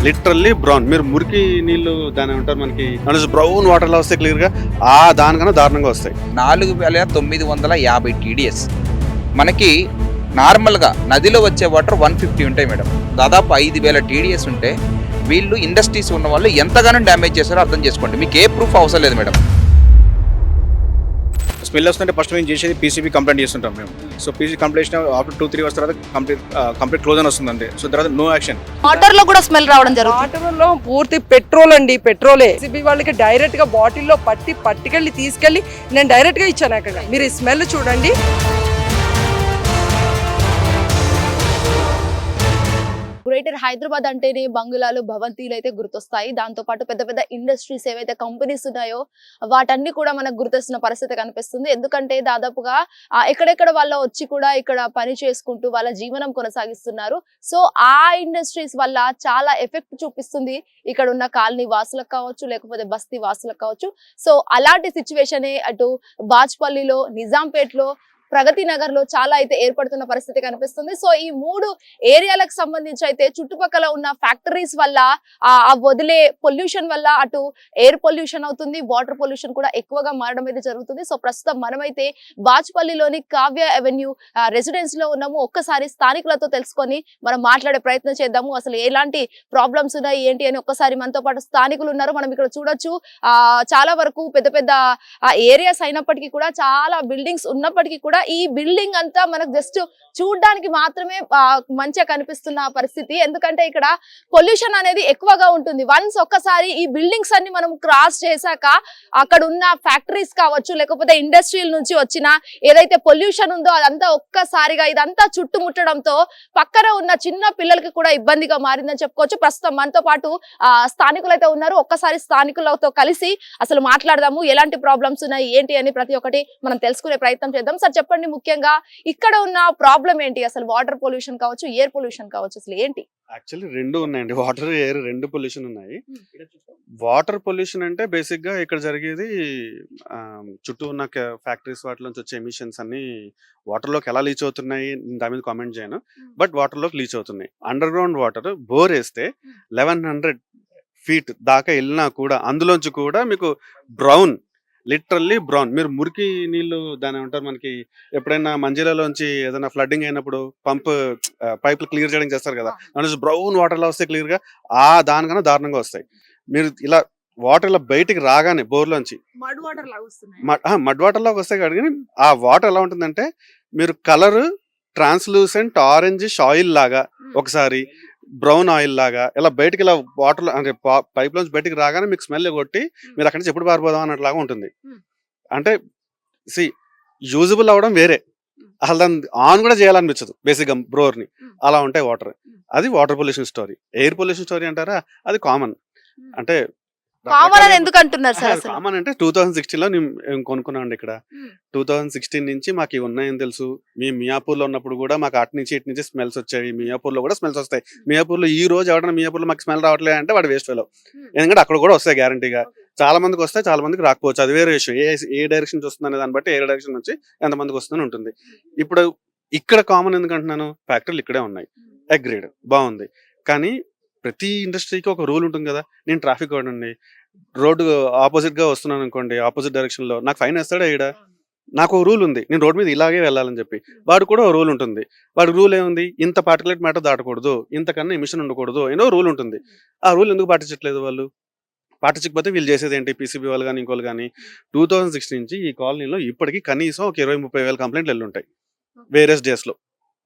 Literally brown. మీరు మురికి నీళ్లు దాని ఏమంటారు మనకి బ్రౌన్ వాటర్ లో వస్తాయి క్లియర్ గా, దానికన్నా దారుణంగా వస్తాయి. 4950 TDS. మనకి నార్మల్గా నదిలో వచ్చే వాటర్ 150 ఉంటాయి మేడం. దాదాపు 5000 TDS ఉంటే వీళ్ళు ఇండస్ట్రీస్ ఉన్న వాళ్ళు ఎంతగానో డ్యామేజ్ చేస్తారో అర్థం చేసుకోండి. మీకు ఏ ప్రూఫ్ అవసరం లేదు మేడం. స్మెల్ వస్తుంటే ఫస్ట్ మేము చేసేది పీసీబీ కంప్లైంట్ చేస్తుంటాం మేము. So PC complaint after 2-3 hours తర్వాత కంప్లీట్ క్లోజ్ అని వస్తుంది అంతే. సో తర్వాత నో యాక్షన్. వాటర్ లో కూడా స్మెల్ రావడం జరుగుతుంది. వాటర్ లో పూర్తి పెట్రోల్ అండి, పెట్రోలే. సిబి వాళ్ళకి డైరెక్ట్ గా బాటిల్లో పట్టుకెళ్ళి తీసుకెళ్లి నేను డైరెక్ట్ గా ఇచ్చాను. అక్కడ మీరు ఈ స్మెల్ చూడండి. గ్రేటర్ హైదరాబాద్ అంటేనే బంగ్లాలు, భవంతిలు అయితే గుర్తొస్తాయి. దాంతో పాటు పెద్ద పెద్ద ఇండస్ట్రీస్ ఏవైతే కంపెనీస్ ఉన్నాయో వాటన్ని కూడా మనకు గుర్తొస్తున్న పరిస్థితి కనిపిస్తుంది. ఎందుకంటే దాదాపుగా ఎక్కడెక్కడ వాళ్ళ వచ్చి కూడా ఇక్కడ పని చేసుకుంటూ వాళ్ళ జీవనం కొనసాగిస్తున్నారు. సో ఆ ఇండస్ట్రీస్ వల్ల చాలా ఎఫెక్ట్ చూపిస్తుంది ఇక్కడ ఉన్న కాలనీ వాసులకు కావచ్చు, లేకపోతే బస్తీ వాసులకు కావచ్చు. సో అలాంటి సిచ్యువేషనే అటు బాచ్పల్లిలో, నిజాంపేటలో, ప్రగతి నగర్ లో చాలా అయితే ఏర్పడుతున్న పరిస్థితి కనిపిస్తుంది. సో ఈ 3 ఏరియాలకు సంబంధించి అయితే చుట్టుపక్కల ఉన్న ఫ్యాక్టరీస్ వల్ల ఆ వదిలే పొల్యూషన్ వల్ల అటు ఎయిర్ పొల్యూషన్ అవుతుంది, వాటర్ పొల్యూషన్ కూడా ఎక్కువగా మారడం అయితే జరుగుతుంది. సో ప్రస్తుతం మనమైతే బాచ్పల్లిలోని కావ్య అవెన్యూ రెసిడెన్స్ లో ఉన్నాము. ఒక్కసారి స్థానికులతో తెలుసుకొని మనం మాట్లాడే ప్రయత్నం చేద్దాము. అసలు ఎలాంటి ప్రాబ్లమ్స్ ఉన్నాయి ఏంటి అని ఒక్కసారి మనతో పాటు స్థానికులు ఉన్నారు. మనం ఇక్కడ చూడొచ్చు చాలా వరకు పెద్ద పెద్ద ఏరియాస్ అయినప్పటికీ కూడా, చాలా బిల్డింగ్స్ ఉన్నప్పటికీ కూడా ఈ బిల్డింగ్ అంతా మనకు జస్ట్ చూడడానికి మాత్రమే మంచిగా కనిపిస్తున్న పరిస్థితి. ఎందుకంటే ఇక్కడ పొల్యూషన్ అనేది ఎక్కువగా ఉంటుంది. వన్స్ ఒక్కసారి ఈ బిల్డింగ్స్ అన్ని మనం క్రాస్ చేశాక అక్కడ ఉన్న ఫ్యాక్టరీస్ కావచ్చు, లేకపోతే ఇండస్ట్రీల నుంచి వచ్చిన ఏదైతే పొల్యూషన్ ఉందో అదంతా ఒక్కసారిగా ఇదంతా చుట్టుముట్టడంతో పక్కన ఉన్న చిన్న పిల్లలకి కూడా ఇబ్బందిగా మారిందని చెప్పుకోవచ్చు. ప్రస్తుతం మనతో పాటు స్థానికులు అయితే ఉన్నారు. ఒక్కసారి స్థానికులతో కలిసి అసలు మాట్లాడదాము, ఎలాంటి ప్రాబ్లమ్స్ ఉన్నాయి ఏంటి అని ప్రతి ఒక్కటి మనం తెలుసుకునే ప్రయత్నం చేద్దాం. సార్ చెప్పండి, ముఖ్యంగా ఇక్కడ ఉన్న ప్రాబ్లం ఏంటి? అసలు వాటర్ పొల్యూషన్ కావచ్చు, ఎయిర్ పొల్యూషన్ కావచ్చు, అసలు ఏంటి? యాక్చువల్లీ రెండు ఉన్నాయండి, వాటర్ ఎయిర్ రెండు పొల్యూషన్ ఉన్నాయి. వాటర్ పొల్యూషన్ అంటే బేసిక్ గా ఇక్కడ జరిగేది చుట్టూ ఉన్న ఫ్యాక్టరీస్ వాటి నుంచి వచ్చే ఎమిషన్స్ అన్ని వాటర్ లోకి ఎలా లీచ్ అవుతున్నాయి దాని మీద కామెంట్ చేయను, బట్ వాటర్ లోకి లీచ్ అవుతున్నాయి. అండర్ గ్రౌండ్ వాటర్ బోర్ వేస్తే 1100 feet దాకా వెళ్ళినా కూడా అందులోంచి కూడా మీకు బ్రౌన్, లిటరల్లీ బ్రౌన్. మీరు మురికి నీళ్లు దాని ఏమంటారు మనకి ఎప్పుడైనా మంజిలాలోంచి ఏదైనా ఫ్లడ్డింగ్ అయినప్పుడు పైపులు క్లియర్ చేయడం చేస్తారు కదా, దాని బ్రౌన్ వాటర్ లో వస్తే క్లియర్ గా దానికన్నా దారుణంగా వస్తాయి. మీరు ఇలా వాటర్ ఇలా బయటికి రాగానే బోర్లోంచి మడ్ వాటర్ లోకి వస్తాయి కానీ ఆ వాటర్ ఎలా ఉంటుందంటే మీరు కలర్ ట్రాన్స్లూసెంట్ ఆరెంజ్ ఆయిల్ లాగా, ఒకసారి బ్రౌన్ ఆయిల్ లాగా ఇలా బయటకి ఇలా వాటర్ అంటే పైప్ లోంచి బయటకి రాగానే మీకు స్మెల్ కొట్టి మీరు అక్కడి నుంచి ఎప్పుడు పారిపోదాం అన్నట్లాగా ఉంటుంది. అంటే యూజబుల్ అవడం వేరే, అసలు దాన్ని ఆన్ కూడా చేయాలనిపించదు బేసిక్గా బ్రోర్ ని. అలా ఉంటాయి వాటర్. అది water pollution story. Air pollution story అంటారా, అది కామన్. అంటే కామన్ అని ఎందుకు అంటున్నారు సార్? కామన్ అంటే 2016 లో నేను కొనుక్కున్నాండి ఇక్కడ. 2016 నుంచి మాకు ఇవి ఉన్నాయని తెలుసు. మేము మియాపూర్ లో ఉన్నప్పుడు కూడా మాకు అటు నుంచి ఇటు నుంచి స్మెల్స్ వచ్చాయి. మియాపూర్ లో కూడా స్మెల్స్ వస్తాయి. మియాపూర్ లో ఈ రోజు ఎవరైనా మియాపూర్ లో మాకు స్మెల్ రావట్లేదు అంటే వాడు వేస్ట్ ఫెలో. ఎందుకంటే అక్కడ కూడా వస్తాయి గ్యారంటీగా. చాలా మందికి వస్తాయి, చాలా మందికి రాకపోవచ్చు, అది వేరే విషయం. ఏ డైరెక్షన్ వస్తుంది అనే దాన్ని బట్టి ఏ డైరెక్షన్ నుంచి ఎంతమందికి వస్తుందని ఉంటుంది. ఇప్పుడు ఇక్కడ కామన్ ఎందుకంటున్నాను, ఫ్యాక్టరీలు ఇక్కడే ఉన్నాయి, అగ్రీడ్, బాగుంది. కానీ ప్రతి ఇండస్ట్రీకి ఒక రూల్ ఉంటుంది కదా. నేను ట్రాఫిక్ వాడండి, రోడ్డు ఆపోజిట్ గా వస్తున్నాను అనుకోండి, ఆపోజిట్ డైరెక్షన్ లో నాకు ఫైన్ వేస్తాడా? ఈడ నాకు ఒక రూల్ ఉంది, నేను రోడ్ మీద ఇలాగే వెళ్ళాలని చెప్పి. వాడు కూడా ఒక రూల్ ఉంటుంది. వాడి రూల్ ఏముంది, ఇంత పార్టికులేట్ మ్యాటర్ దాటకూడదు, ఇంతకన్నా ఎమిషన్ ఉండకూడదు, ఏదో రూల్ ఉంటుంది. ఆ రూల్ ఎందుకు పాటించట్లేదు వాళ్ళు? పాటించకపోతే వీళ్ళు చేసేది ఏంటి? పీసీబీ వాళ్ళు కానీ ఇంకోళ్ళు కానీ 2016 నుంచి ఈ కాలనీలో ఇప్పటికీ కనీసం ఒక 20-30 వేల కంప్లైంట్లు వెళ్ళుంటాయి వేరియస్ డేస్ లో.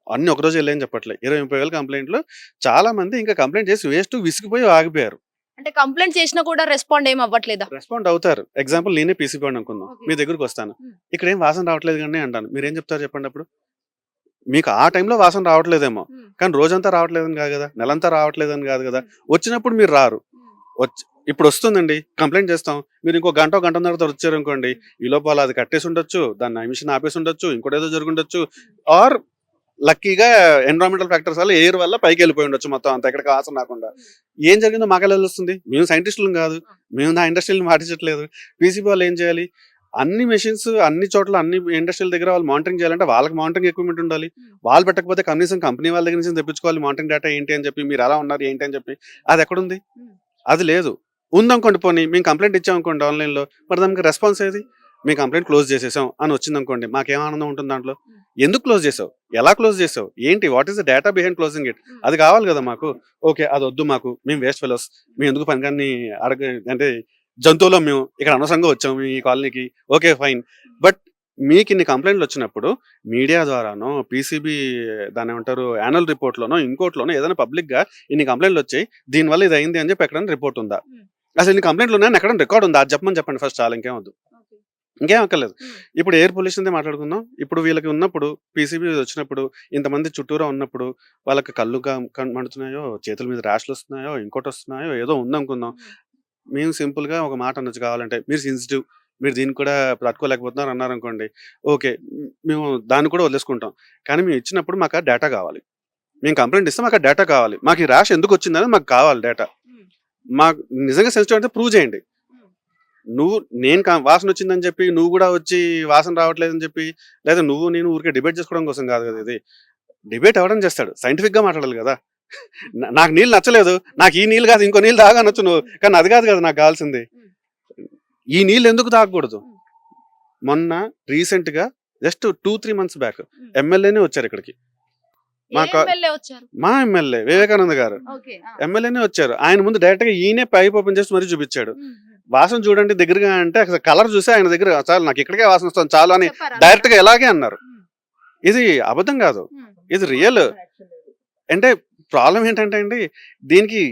అన్ని ఒకరోజు వెళ్ళని చెప్పట్లేదు, 20-30 వేల కంప్లైంట్లు. చాలా మంది ఇంకా కంప్లైంట్ చేసి వేస్ట్ విసిగిపోయి ఆగిపోయారు. అంటే కంప్లైంట్ చేసినా కూడా రెస్పాండ్ ఏం అవ్వట్లేదా? రెస్పాండ్ అవుతారు. ఎగ్జాంపుల్ నేనే పీసీబీ అనుకుందాం, మీ దగ్గరకు వస్తాను, ఇక్కడ ఏం వాసన రావట్లేదు కానీ అంటాను. మీరేం చెప్తారు చెప్పండి? అప్పుడు మీకు ఆ టైంలో వాసన రావట్లేదేమో, కానీ రోజంతా రావట్లేదని కాదు కదా, నెలంతా రావట్లేదని కాదు కదా. వచ్చినప్పుడు మీరు రారు. ఇప్పుడు వస్తుందండి, కంప్లైంట్ చేస్తాం, మీరు ఇంకో గంటన్నర తర్వాత వచ్చారు అనుకోండి, ఈ లోపల అది కట్టేసి ఉండొచ్చు, దాన్ని ఎమిషన్ ఆపేసి ఉండొచ్చు, ఇంకోటేదో జరుగుండొచ్చు, ఆర్ లక్కీగా ఎన్విరాన్మెంటల్ ఫ్యాక్టర్స్ వల్ల ఎయిర్ వల్ల పైకి వెళ్ళిపోయి ఉండొచ్చు మొత్తం అంత, ఎక్కడికి వాసన రాకుండా. ఏం జరిగిందో మాకెలా తెలుస్తుంది? మేము సైంటిస్టులు కాదు, మేము నా ఇండస్ట్రీని పాటించట్లేదు. పీసీబీ వాళ్ళు ఏం చేయాలి? అన్ని మెషిన్స్ అన్ని చోట్ల అన్ని ఇండస్ట్రియల్ దగ్గర వాళ్ళు మానిటరింగ్ చేయాలంటే వాళ్ళకి మానిటరింగ్ ఎక్విప్మెంట్ ఉండాలి. వాళ్ళు పెట్టకపోతే కనీసం కంపెనీ వాళ్ళ దగ్గర నుంచి తెప్పించుకోవాలి మానిటరింగ్ డేటా ఏంటి అని చెప్పి, మీరు ఎలా ఉన్నారు ఏంటి అని చెప్పి. అది ఎక్కడుంది? అది లేదు. ఉందనుకోండి, పోనీ మేము కంప్లైంట్ ఇచ్చామనుకోండి ఆన్లైన్లో, మరి దానికి రెస్పాన్స్ ఏది? మీ కంప్లైంట్ క్లోజ్ చేసేసాం అని వచ్చింది అనుకోండి, మాకేం ఆనందం ఉంటుంది దాంట్లో? ఎందుకు క్లోజ్ చేసావు, ఎలా క్లోజ్ చేసావు, ఏంటి, what is the data behind closing it? అది కావాలి కదా మాకు. ఓకే, అది వద్దు మాకు, మేము వేస్ట్ ఫెలోస్, మేము ఎందుకు పనికాన్ని అంటే జంతువులం, మేము ఇక్కడ అనవసరంగా వచ్చాము ఈ కాలనీకి, ఓకే ఫైన్. బట్ మీకు ఇన్ని కంప్లైంట్లు వచ్చినప్పుడు మీడియా ద్వారానో, పీసీబీ దాని ఏమంటారు యాన్యువల్ రిపోర్ట్లోనో, ఇంకోట్లోనో ఏదైనా పబ్లిక్గా ఇన్ని కంప్లైంట్లు వచ్చాయి, దీనివల్ల ఇది అయింది అని చెప్పి ఎక్కడైనా రిపోర్ట్ ఉందా? అసలు ఇన్ని కంప్లైంట్లు ఉన్నాయని ఎక్కడ రికార్డ్ ఉందా? అది చెప్పండి ఫస్ట్. చాలా ఇంకేం వద్దు, ఇంకేం అక్కర్లేదు. ఇప్పుడు ఎయిర్ పొల్యూషన్ మాట్లాడుకుందాం. ఇప్పుడు వీళ్ళకి ఉన్నప్పుడు, పీసీబీ వచ్చినప్పుడు, ఇంతమంది చుట్టూరా ఉన్నప్పుడు వాళ్ళకి కళ్ళు మండుతున్నాయో, చేతుల మీద ర్యాష్లు వస్తున్నాయో, ఇంకోటి వస్తున్నాయో, ఏదో ఉందనుకుందాం. మేము సింపుల్గా ఒక మాట అనొచ్చు కావాలంటే, మీరు సెన్సిటివ్, మీరు దీన్ని కూడా తట్టుకోలేకపోతున్నారు అన్నారు అనుకోండి, ఓకే మేము దాన్ని కూడా వదిలేసుకుంటాం. కానీ మేము ఇచ్చినప్పుడు మాకు ఆ డేటా కావాలి. మేము కంప్లైంట్ ఇస్తే మాకు ఆ డేటా కావాలి. మాకు ఈ ర్యాష్ ఎందుకు వచ్చిందని మాకు కావాలి డేటా. మాకు నిజంగా సెన్సిటివ్ అంటే ప్రూవ్ చేయండి. నేను వాసన వచ్చిందని చెప్పి నువ్వు కూడా వచ్చి వాసన రావట్లేదని చెప్పి, లేదా నేను ఊరికే డిబేట్ చేసుకోవడం కోసం కాదు కదా ఇది. డిబేట్ ఎవడం చేస్తాడు, సైంటిఫిక్ గా మాట్లాడాలి కదా. నాకు నీళ్ళు నచ్చలేదు, నాకు ఈ నీళ్ళు కాదు ఇంకో నీళ్ళు తాగనొచ్చు నువ్వు, కానీ అది కాదు కదా నాకు కావాల్సింది. ఈ నీళ్ళు ఎందుకు తాగకూడదు? మొన్న రీసెంట్ గా జస్ట్ 2-3 months బ్యాక్ ఎమ్మెల్యేనే వచ్చారు ఇక్కడికి. మా ఎమ్మెల్యే వివేకానంద గారు ఎమ్మెల్యేనే వచ్చారు. ఆయన ముందు డైరెక్ట్ గా ఈయనే పైప్ ఓపెన్ చేసి మరీ చూపించాడు. వాసన చూడండి దగ్గరగా అంటే, అసలు కలర్ చూసి ఆయన దగ్గర చాలు, నాకు ఇక్కడికే వాసన వస్తుంది చాలు అని డైరెక్ట్ గా ఎలాగే అన్నారు. ఇది అబద్ధం కాదు, ఇది రియల్. అంటే ప్రాబ్లం ఏంటంటే అండి, దీనికి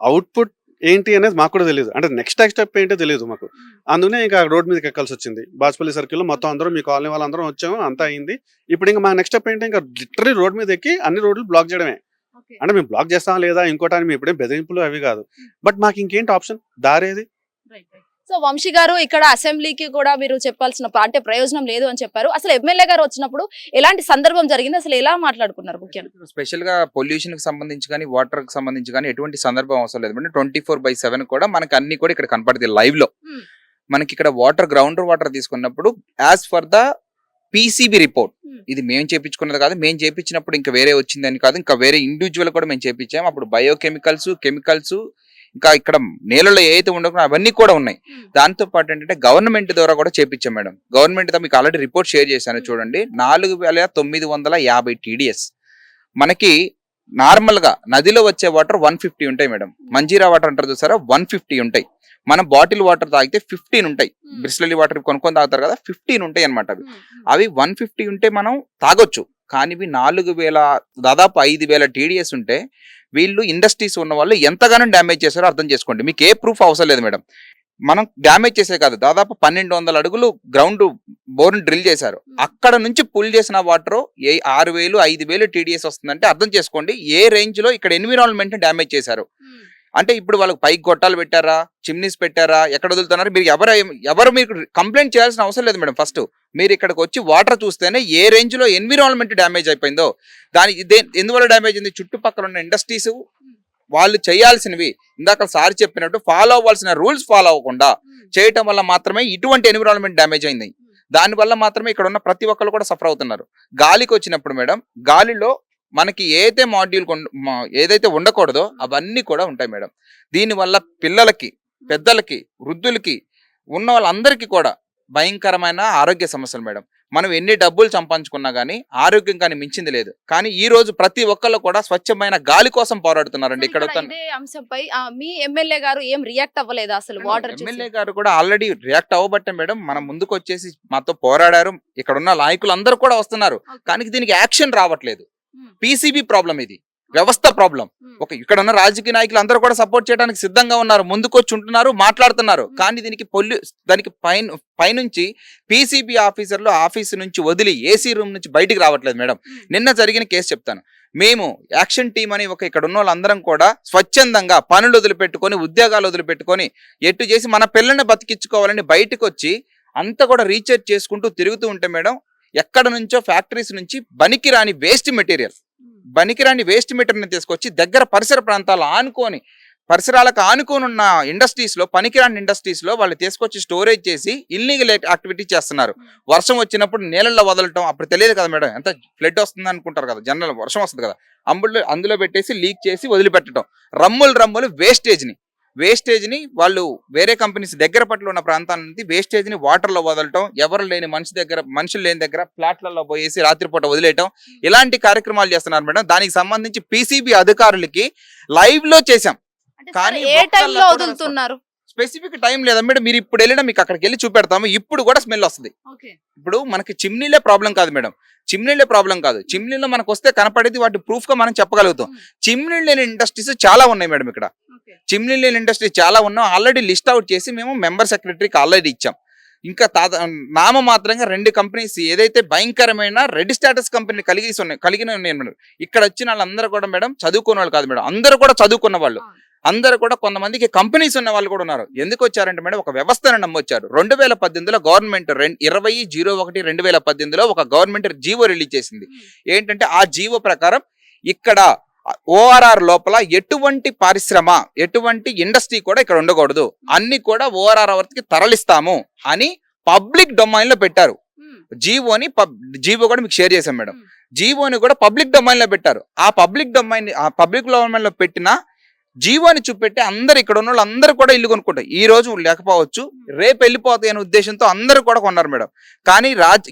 అవుట్పుట్ ఏంటి అనేది మాకు కూడా తెలియదు. అంటే నెక్స్ట్ స్టెప్ ఏంటో తెలియదు మాకు. అందుకనే ఇంకా రోడ్ మీదకి ఎక్కాల్సి వచ్చింది. బాచుపల్లి సర్కిల్లో మొత్తం అందరం, మీ కాలనీ వాళ్ళందరం వచ్చాము, అంతా అయింది. ఇప్పుడు ఇంకా మా నెక్స్ట్ స్టెప్ ఏంటి, ఇంకా లిటరలీ రోడ్ మీద ఎక్కి అన్ని రోడ్లు బ్లాక్ చేయడమే. అంటే మేము బ్లాక్ చేస్తాం లేదా ఇంకోటి అని మేము ఇప్పుడేం బెదిరింపులు అవి కాదు. బట్ మాకు ఇంకేంటి ఆప్షన్, దారేది? సో వంశీ గారు, ఇక్కడ అసెంబ్లీకి కూడా మీరు చెప్పాల్సిన అంటే ప్రయోజనం లేదు అని చెప్పారు. అసలు ఎమ్మెల్యే గారు వచ్చినప్పుడు ఎలాంటి సందర్భం జరిగింది, అసలు ఎలా మాట్లాడుకున్నారు? ముఖ్యంగా స్పెషల్ గా పొల్యూషన్ కి సంబంధించి కానీ, వాటర్ కి సంబంధించి కానీ ఎటువంటి సందర్భం అవసరం లేదు. అంటే 24/7 కూడా మనకి అన్ని కూడా ఇక్కడ కనపడుతుంది లైవ్ లో. మనకి ఇక్కడ వాటర్, గ్రౌండ్ వాటర్ తీసుకున్నప్పుడు as for the PCB report, ఇది మేము చేయించుకున్నది కాదు, మేము చేయించినప్పుడు ఇంకా వేరే వచ్చిందని కాదు, ఇంకా వేరే ఇండివిజువల్ కూడా మేము చేయించాము. అప్పుడు బయోకెమికల్స్, కెమికల్స్, ఇంకా ఇక్కడ నేలలో ఏదైతే ఉండకుండా అవన్నీ కూడా ఉన్నాయి. దాంతో పాటు ఏంటంటే గవర్నమెంట్ ద్వారా కూడా చేపించాం మేడం. గవర్నమెంట్ తో మీకు ఆల్రెడీ రిపోర్ట్ షేర్ చేశాను చూడండి. 4950 TDS. మనకి నార్మల్ గా నదిలో వచ్చే వాటర్ 150 ఉంటాయి మేడం. మంజీరా వాటర్ అంటారు చూసారా, 150 ఉంటాయి. మనం బాటిల్ వాటర్ తాగితే 15 ఉంటాయి. బిస్లరీ వాటర్ కొనుక్కొని తాగుతారు కదా, 15 ఉంటాయి అనమాట. అవి 150 ఉంటే మనం తాగొచ్చు. కానీ ఇవి 4000, దాదాపు 5000 TDS ఉంటే వీళ్ళు ఇండస్ట్రీస్ ఉన్న వాళ్ళు ఎంతగానో డ్యామేజ్ చేశారో అర్థం చేసుకోండి. మీకు ఏ ప్రూఫ్ అవసరం లేదు మేడం. మనం డ్యామేజ్ చేసే కాదు, దాదాపు 1200 అడుగులు గ్రౌండ్ బోర్ని డ్రిల్ చేశారు. అక్కడ నుంచి పుల్ చేసిన వాటర్ 6000-5000 TDS వస్తుందంటే అర్థం చేసుకోండి ఏ రేంజ్ లో ఇక్కడ ఎన్విరాన్మెంట్ డ్యామేజ్ చేశారు. అంటే ఇప్పుడు వాళ్ళకి పైకి గొట్టాలు పెట్టారా, చిమ్నీస్ పెట్టారా, ఎక్కడ వదులుతున్నారు, మీరు ఎవరు మీకు కంప్లైంట్ చేయాల్సిన అవసరం లేదు మేడం. ఫస్ట్ మీరు ఇక్కడికి వచ్చి వాటర్ చూస్తేనే ఏ రేంజ్ లో ఎన్విరాన్మెంట్ డ్యామేజ్ అయిపోయిందో, ఎందువల్ల డ్యామేజ్ అయింది, చుట్టుపక్కల ఉన్న ఇండస్ట్రీస్ వాళ్ళు చేయాల్సినవి ఇందాక సార్ చెప్పినట్టు ఫాలో అవ్వాల్సిన రూల్స్ ఫాలో అవ్వకుండా చేయటం వల్ల మాత్రమే ఇటువంటి ఎన్విరాన్మెంట్ డ్యామేజ్ అయింది. దానివల్ల మాత్రమే ఇక్కడ ఉన్న ప్రతి ఒక్కరు కూడా సఫర్ అవుతున్నారు. గాలికి వచ్చినప్పుడు మేడం, గాలిలో మనకి ఏదైతే మాడ్యూల్ ఏదైతే ఉండకూడదో అవన్నీ కూడా ఉంటాయి మేడం. దీనివల్ల పిల్లలకి, పెద్దలకి, వృద్ధులకి, ఉన్న వాళ్ళందరికీ కూడా భయంకరమైన ఆరోగ్య సమస్యలు మేడం. మనం ఎన్ని డబ్బులు సంపాదించుకున్నా కానీ ఆరోగ్యం కానీ మించింది లేదు. కానీ ఈ రోజు ప్రతి ఒక్కళ్ళు కూడా స్వచ్ఛమైన గాలి కోసం పోరాడుతున్నారండి. ఇక్కడ అంశంపై మీ ఎమ్మెల్యే గారు ఏం రియాక్ట్ అవ్వలేదు? అసలు వాటర్ ఎమ్మెల్యే గారు కూడా ఆల్రెడీ రియాక్ట్ అవ్వబట్టే మేడం మనం ముందుకు వచ్చేసి మాతో పోరాడారు. ఇక్కడ ఉన్న నాయకులు అందరూ కూడా వస్తున్నారు, కానీ దీనికి యాక్షన్ రావట్లేదు. పీసీబీ ప్రాబ్లం, ఇది వ్యవస్థ ప్రాబ్లం. ఇక్కడ ఉన్న రాజకీయ నాయకులు అందరూ కూడా సపోర్ట్ చేయడానికి సిద్ధంగా ఉన్నారు, ముందుకొచ్చి ఉంటున్నారు, మాట్లాడుతున్నారు. కానీ దానికి పైనుంచి పీసీబీ ఆఫీసర్లు ఆఫీసు నుంచి వదిలి ఏసీ రూమ్ నుంచి బయటికి రావట్లేదు మేడం. నిన్న జరిగిన కేసు చెప్తాను. మేము యాక్షన్ టీం అని ఇక్కడ ఉన్న వాళ్ళందరం కూడా స్వచ్ఛందంగా పనులు వదిలిపెట్టుకొని, ఉద్యోగాలు వదిలిపెట్టుకొని, ఎట్టు చేసి మన పిల్లల్ని బతికించుకోవాలని బయటకు వచ్చి అంతా కూడా రీఛార్జ్ చేసుకుంటూ తిరుగుతూ ఉంటే మేడం, ఎక్కడ నుంచో ఫ్యాక్టరీస్ నుంచి పనికిరాని వేస్ట్ మెటీరియల్ తీసుకొచ్చి దగ్గర పరిసర ప్రాంతాలు ఆనుకొని పరిసరాలకు ఆనుకొని ఉన్న ఇండస్ట్రీస్లో, పనికిరాని ఇండస్ట్రీస్లో వాళ్ళు తీసుకొచ్చి స్టోరేజ్ చేసి ఇల్లీగల్ యాక్టివిటీ చేస్తున్నారు. వర్షం వచ్చినప్పుడు నీళ్ళల్లో వదలటం, అప్పుడు తెలియదు కదా మేడం, ఎంత ఫ్లడ్ వస్తుంది అనుకుంటారు కదా, జనరల్ వర్షం వస్తుంది కదా, అందులో పెట్టేసి లీక్ చేసి వదిలిపెట్టడం. రమ్ములు వేస్టేజ్ని వాళ్ళు వేరే కంపెనీస్ దగ్గర పట్ల ఉన్న ప్రాంతాల నుంచి వేస్టేజ్ని వాటర్లో వదలటం, ఎవరు లేని మనుషులు లేని దగ్గర ఫ్లాట్లలో పోయేసి రాత్రిపూట వదిలేయటం, ఇలాంటి కార్యక్రమాలు చేస్తున్నారు మేడం. దానికి సంబంధించి పీసీబీ అధికారులకి లైవ్ లో చేశాం. కానీ ఏ టైంలో వదులుతున్నారు? స్పెసిఫిక్ టైం లేదా మేడం, మీరు ఇప్పుడు వెళ్ళినా మీకు అక్కడికి వెళ్ళి చూపెడతాము. ఇప్పుడు కూడా స్మెల్ వస్తుంది. ఇప్పుడు మనకి చిమ్నీలే ప్రాబ్లం కాదు మేడం, చిమ్నీలో మనకు వస్తే కనపడేది వాటి ప్రూఫ్ గా మనం చెప్పగలుగుతాం. చిమ్నీ లేని ఇండస్ట్రీస్ చాలా ఉన్నాయి మేడం. ఇక్కడ చిమ్నీ లేని ఇండస్ట్రీ చాలా ఉన్నాం. ఆల్రెడీ లిస్ట్ అవుట్ చేసి మేము మెంబర్ సెక్రటరీకి ఆల్రెడీ ఇచ్చాం. ఇంకా నామమాత్రంగా 2 కంపెనీస్ ఏదైతే భయంకరమైన రెడ్ స్టేటస్ కంపెనీ కలిగిన ఉన్నాయి మేడం. ఇక్కడ వచ్చిన వాళ్ళందరూ కూడా మేడం చదువుకున్న వాళ్ళు కాదు మేడం, అందరూ కూడా చదువుకున్న వాళ్ళు. అందరూ కూడా కొంతమందికి కంపెనీస్ ఉన్న వాళ్ళు కూడా ఉన్నారు. ఎందుకు వచ్చారంటే మేడం, ఒక వ్యవస్థను నమ్మొచ్చారు. 2018లో గవర్నమెంట్ 20/01/2018లో ఒక గవర్నమెంట్ జీవో రిలీజ్ చేసింది. ఏంటంటే ఆ జీవో ప్రకారం ఇక్కడ ఓఆర్ఆర్ లోపల ఎటువంటి పరిశ్రమ, ఎటువంటి ఇండస్ట్రీ కూడా ఇక్కడ ఉండకూడదు, అన్ని కూడా ఓఆర్ఆర్ వరకు తరలిస్తాము అని పబ్లిక్ డొమైన్ లో పెట్టారు. జీవో కూడా మీకు షేర్ చేశాం మేడం. జీవోని కూడా పబ్లిక్ డొమైన్ లో పెట్టారు. ఆ పబ్లిక్ డొమైన్ లో పెట్టిన జీవోని చూపెట్టి అందరు ఇక్కడ ఉన్న వాళ్ళు అందరూ కూడా ఇల్లు కొనుక్కుంటారు. ఈ రోజు లేకపోవచ్చు, రేపు వెళ్ళిపోతాయి అనే ఉద్దేశంతో అందరూ కూడా కొన్నారు మేడం. కానీ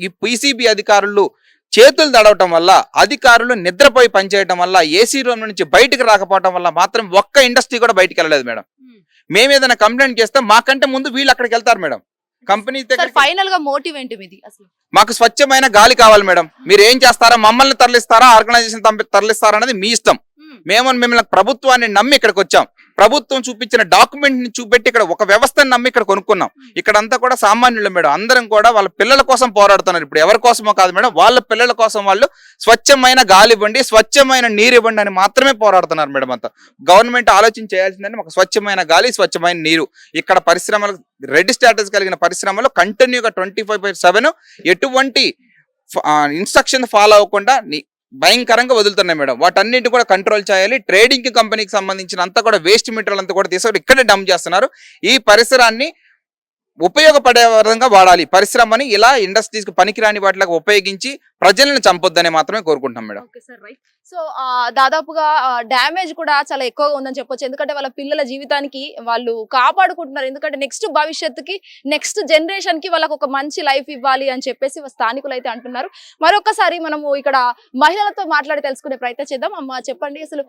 ఈ పీసీబీ అధికారులు చేతులు తడవటం వల్ల, అధికారులు నిద్రపోయి పనిచేయటం వల్ల, ఏసీ రూమ్ నుంచి బయటకు రాకపోవటం వల్ల మాత్రం ఒక్క ఇండస్ట్రీ కూడా బయటకు వెళ్ళలేదు మేడం. మేము ఏదైనా కంప్లైంట్ చేస్తే మాకంటే ముందు వీళ్ళు అక్కడికి వెళ్తారు మేడం. కంపెనీ ఫైనల్ గా మోటివ్ ఏంటి మీది? అసలు మాకు స్వచ్ఛమైన గాలి కావాలి మేడం. మీరు ఏం చేస్తారా, మమ్మల్ని తరలిస్తారా, ఆర్గనైజేషన్ తరలిస్తారా అనేది మీ ఇష్టం. మిమ్మల్ని ప్రభుత్వాన్ని నమ్మి ఇక్కడికి వచ్చాం. ప్రభుత్వం చూపించిన డాక్యుమెంట్ ని చూపెట్టి ఇక్కడ ఒక వ్యవస్థను నమ్మి ఇక్కడ కొనుక్కున్నాం. ఇక్కడంతా కూడా సామాన్యులు మేడం. అందరం కూడా వాళ్ళ పిల్లల కోసం పోరాడుతున్నారు. ఇప్పుడు ఎవరి కోసమో కాదు మేడం, వాళ్ళ పిల్లల కోసం వాళ్ళు స్వచ్ఛమైన గాలి ఇవ్వండి, స్వచ్ఛమైన నీరు ఇవ్వండి అని మాత్రమే పోరాడుతున్నారు మేడం. అంతా గవర్నమెంట్ ఆలోచన చేయాల్సిందని ఒక స్వచ్ఛమైన గాలి, స్వచ్ఛమైన నీరు. ఇక్కడ పరిశ్రమలు, రెడ్ స్టేటస్ కలిగిన పరిశ్రమలు కంటిన్యూగా 24/7 ఎటువంటి ఇన్స్ట్రక్షన్ ఫాలో అవ్వకుండా భయంకరంగా వదులుతున్నాయి మేడం. వాటన్నింటి కూడా కంట్రోల్ చేయాలి. ట్రేడింగ్ కంపెనీకి సంబంధించిన అంతా కూడా వేస్ట్ మెటీరియల్ అంతా కూడా తీసుకొని ఇక్కడే డంప్ చేస్తున్నారు. ఈ పరిసరాన్ని ఉపయోగపడే విధంగా వాడాలి. పరిశ్రమని ఇలా ఇండస్ట్రీస్ కి పనికిరాని వాటికి ఉపయోగించి ప్రజలను చంపొద్దని మాత్రమే కోరుకుంటున్నాం మేడం. సో దాదాపుగా డ్యామేజ్ కూడా చాలా ఎక్కువగా ఉందని చెప్పొచ్చు. ఎందుకంటే వాళ్ళ పిల్లల జీవితానికి వాళ్ళు కాపాడుకుంటున్నారు. ఎందుకంటే నెక్స్ట్ భవిష్యత్తుకి, నెక్స్ట్ జనరేషన్ కి వాళ్ళకి ఒక మంచి లైఫ్ ఇవ్వాలి అని చెప్పేసి స్థానికులు అయితే అంటున్నారు. మరొకసారి మనము ఇక్కడ మహిళలతో మాట్లాడి తెలుసుకునే ప్రయత్నం చేద్దాం. అమ్మ చెప్పండి, అసలు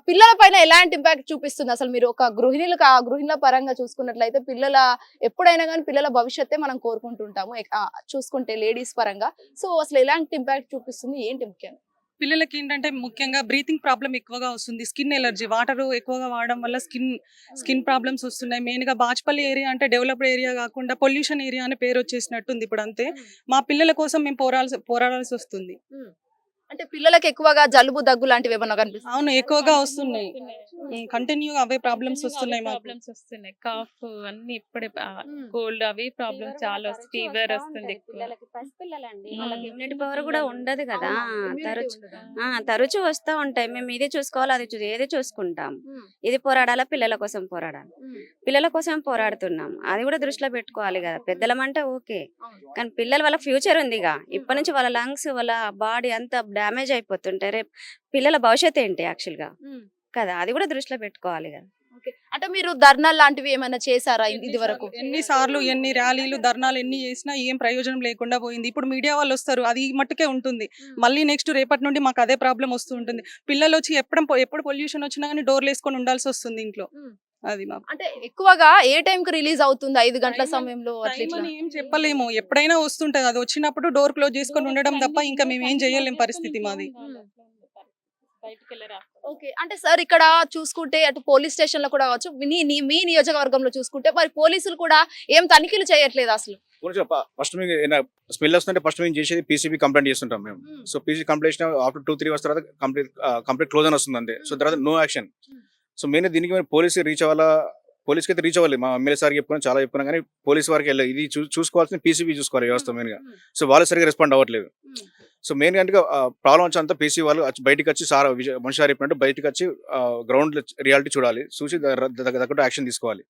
పిల్లల పైన ఎలాంటి ఇంపాక్ట్ చూపిస్తుంది? అసలు మీరు ఒక గృహిణుల పరంగా చూసుకున్నట్లయితే ఎప్పుడైనా కానీ పిల్లల భవిష్యత్తే మనం కోరుకుంటుంటాము చూసుకుంటే లేడీస్ పరంగా. సో అసలు ఎలాంటి ఇంపాక్ట్ చూపిస్తుంది, ఏంటి ముఖ్యంగా? పిల్లలకి ఏంటంటే ముఖ్యంగా బ్రీతింగ్ ప్రాబ్లం ఎక్కువగా వస్తుంది. స్కిన్ ఎలర్జీ, వాటర్ ఎక్కువగా వాడడం వల్ల స్కిన్ ప్రాబ్లమ్స్ వస్తున్నాయి. మెయిన్గా బాచ్పల్లి ఏరియా అంటే డెవలప్డ్ ఏరియా కాకుండా పొల్యూషన్ ఏరియా అని పేరు వచ్చేసినట్టుంది ఇప్పుడు. అంతే మా పిల్లల కోసం మేము పోరాడాల్సి వస్తుంది. అంటే పిల్లలకి ఎక్కువగా జలుబు, దగ్గు లాంటివి ఏమన్నా కనిపిస్తుంది? అవును, ఎక్కువగా వస్తున్నాయి. కంటిన్యూ అవే ప్రాబ్లమ్స్ వస్తున్నాయి. కాఫ్ అన్ని ఇప్పుడే కోల్డ్ అవి ప్రాబ్లమ్స్ చాలా వస్తాయి. ఫీవర్ వస్తుంది. పసిపిల్లలండి, వాళ్ళకి ఇమ్యూనిటీ పవర్ కూడా ఉండదు కదా, తరచు వస్తూ ఉంటాయి. మేము ఇది చూసుకోవాలి, ఏది చూసుకుంటాం. ఇది పోరాడాలా, పిల్లల కోసం పోరాడాలి. పిల్లల కోసం పోరాడుతున్నాం, అది కూడా దృష్టిలో పెట్టుకోవాలి కదా. పెద్దలమంటే ఓకే, కానీ పిల్లలు వాళ్ళ ఫ్యూచర్ ఉందిగా. ఇప్పటి నుంచి వాళ్ళ లంగ్స్, వాళ్ళ బాడీ అంతా డ్యామేజ్ అయిపోతుంటాయి. రేపు పిల్లల భవిష్యత్తు ఏంటి యాక్చువల్ గా కదా, అది కూడా దృష్టిలో పెట్టుకోవాలి కదా. అంటే మీరు ధర్నాలు లాంటివి ఏమైనా చేశారా ఇది వరకు? ఎన్నిసార్లు, ఎన్ని ర్యాలీలు, ధర్నాలు ఎన్ని చేసినా ఏం ప్రయోజనం లేకుండా పోయింది. ఇప్పుడు మీడియా వాళ్ళు వస్తారు, అది మట్టుకే ఉంటుంది. మళ్ళీ నెక్స్ట్ రేపటి నుండి మాకు అదే ప్రాబ్లం వస్తూ ఉంటుంది. పిల్లలు వచ్చి ఎప్పుడు పొల్యూషన్ వచ్చినా కానీ డోర్లు వేసుకొని ఉండాల్సి వస్తుంది ఇంట్లో. అది అంటే ఎక్కువగా ఏ టైం కి రిలీజ్ అవుతుంది? 5 గంటల సమయంలో ఏం చెప్పలేము, ఎప్పుడైనా వస్తుంటది. అది వచ్చినప్పుడు డోర్ క్లోజ్ చేసుకొని ఉండడం తప్ప ఇంకా మేము ఏం చేయలేం పరిస్థితి మాది. ఓకే, అంటే సార్ ఇక్కడ చూసుకుంటే అటు పోలీస్ స్టేషన్ లో కూడా కావచ్చు, మీ నియోజకవర్గంలో చూసుకుంటే మరి పోలీసులు కూడా ఏం తనిఖీలు చేయట్లేదు అసలు. ఫస్ట్ మీకు స్మెల్ వస్తుంటే ఫస్ట్ మేము చేసేది పీసీబీ కంప్లైంట్ చేస్తుంటాం మేము. So PC complaint after 2-3 hours తర్వాత కంప్లీట్ క్లోజ్ అని వస్తుంది అంతే. సో తర్వాత నో యాక్షన్. సో మెయిన్ దీనికి మేము పోలీస్కి రీచ్ అవ్వాలా, పోలీస్కి అయితే రీచ్ అవ్వాలి. మా ఎమ్మెల్యే సార్కి చెప్పుకున్నాం, చాలా చెప్పుకున్నాం, కానీ పోలీస్ వారికి వెళ్ళాలి. ఇది చూసుకోవాల్సిన పీసీబీ చూసుకోవాలి వ్యవస్థ మెయిన్గా. సో వాళ్ళు సరిగ్గా రెస్పాండ్ అవ్వట్లేదు. సో మెయిన్ అంటే ప్రాబ్లం వచ్చేంత పీసీ వాళ్ళు బయటకు వచ్చి మనిషి చెప్పినట్టు బయటకు వచ్చి గ్రౌండ్ రియాలిటీ చూడాలి, చూసి తగ్గట్టు యాక్షన్ తీసుకోవాలి.